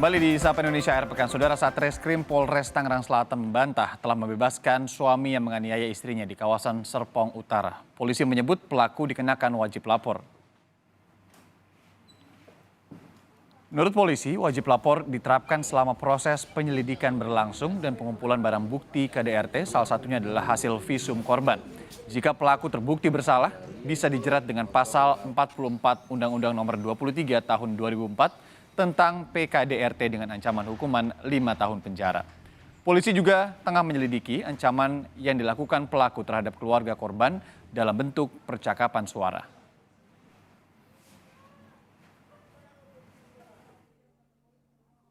Kembali di Sapa Indonesia Akhir Pekan, Saudara, Satreskrim Polres Tangerang Selatan membantah telah membebaskan suami yang menganiaya istrinya di kawasan Serpong Utara. Polisi menyebut pelaku dikenakan wajib lapor. Menurut polisi, wajib lapor diterapkan selama proses penyelidikan berlangsung dan pengumpulan barang bukti KDRT, salah satunya adalah hasil visum korban. Jika pelaku terbukti bersalah, bisa dijerat dengan pasal 44 Undang-Undang Nomor 23 Tahun 2004 tentang PKDRT dengan ancaman hukuman 5 tahun penjara. Polisi juga tengah menyelidiki ancaman yang dilakukan pelaku terhadap keluarga korban dalam bentuk percakapan suara.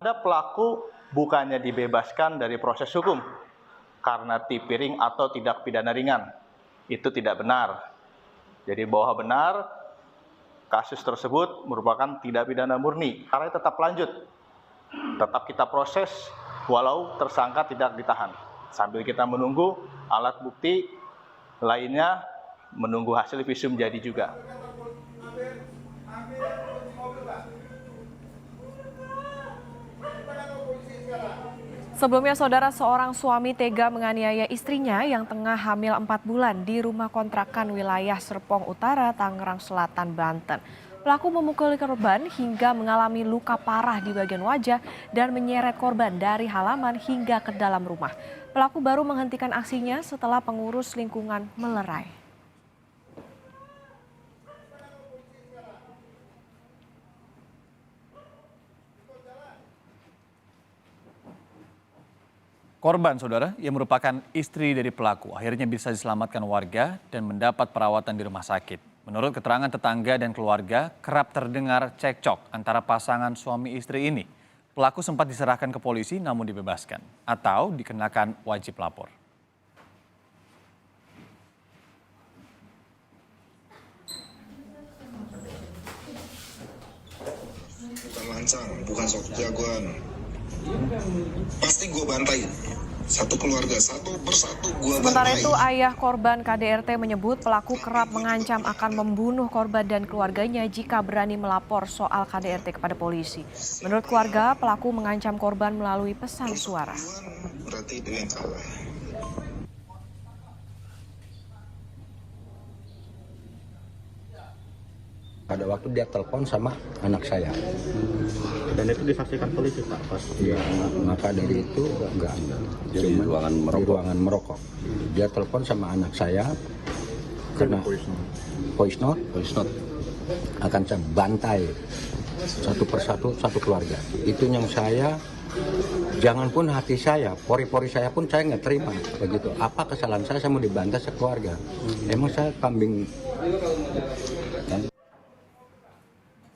Ada pelaku bukannya dibebaskan dari proses hukum karena tipiring atau tidak pidana ringan. Itu tidak benar. Jadi bahwa benar kasus tersebut merupakan tidak pidana murni, karena tetap lanjut. Tetap kita proses walau tersangka tidak ditahan. Sambil kita menunggu alat bukti lainnya, menunggu hasil visum jadi juga. Sebelumnya, Saudara, seorang suami tega menganiaya istrinya yang tengah hamil 4 bulan di rumah kontrakan wilayah Serpong Utara, Tangerang Selatan, Banten. Pelaku memukuli korban hingga mengalami luka parah di bagian wajah dan menyeret korban dari halaman hingga ke dalam rumah. Pelaku baru menghentikan aksinya setelah pengurus lingkungan melerai. Korban, Saudara, yang merupakan istri dari pelaku, akhirnya bisa diselamatkan warga dan mendapat perawatan di rumah sakit. Menurut keterangan tetangga dan keluarga, kerap terdengar cekcok antara pasangan suami istri ini. Pelaku sempat diserahkan ke polisi namun dibebaskan atau dikenakan wajib lapor. Bukan lancang, bukan sok jagoan. Pasti gue bantai. Satu keluarga, satu persatu gue bantai. Sementara itu, ayah korban KDRT menyebut pelaku kerap mengancam akan membunuh korban dan keluarganya jika berani melapor soal KDRT kepada polisi. Menurut keluarga, pelaku mengancam korban melalui pesan suara. Berarti dengan kalah. Pada waktu dia telepon sama anak saya. Dan itu disaksikan polisi, Pak? Ya, maka dari itu enggak. Jadi di ruangan merokok. Dia telepon sama anak saya karena voice note akan saya bantai satu persatu satu keluarga. Itu yang saya, jangan pun hati saya, pori-pori saya pun saya nggak terima begitu. Apa kesalahan saya mau dibantai sekeluarga? Emang saya kambing.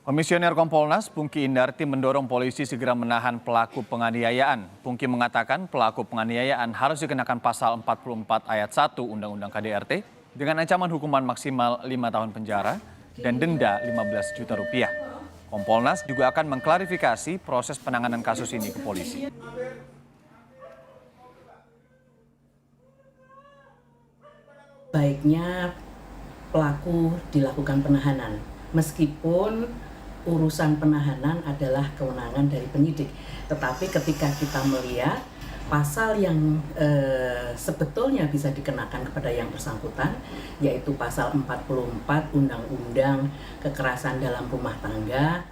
Komisioner Kompolnas Pungki Indarti mendorong polisi segera menahan pelaku penganiayaan. Pungki mengatakan pelaku penganiayaan harus dikenakan pasal 44 ayat 1 Undang-Undang KDRT dengan ancaman hukuman maksimal 5 tahun penjara dan denda 15 juta rupiah. Kompolnas juga akan mengklarifikasi proses penanganan kasus ini ke polisi. Baiknya pelaku dilakukan penahanan, meskipun urusan penahanan adalah kewenangan dari penyidik. Tetapi ketika kita melihat pasal yang sebetulnya bisa dikenakan kepada yang bersangkutan, yaitu pasal 44 Undang-Undang Kekerasan dalam Rumah Tangga,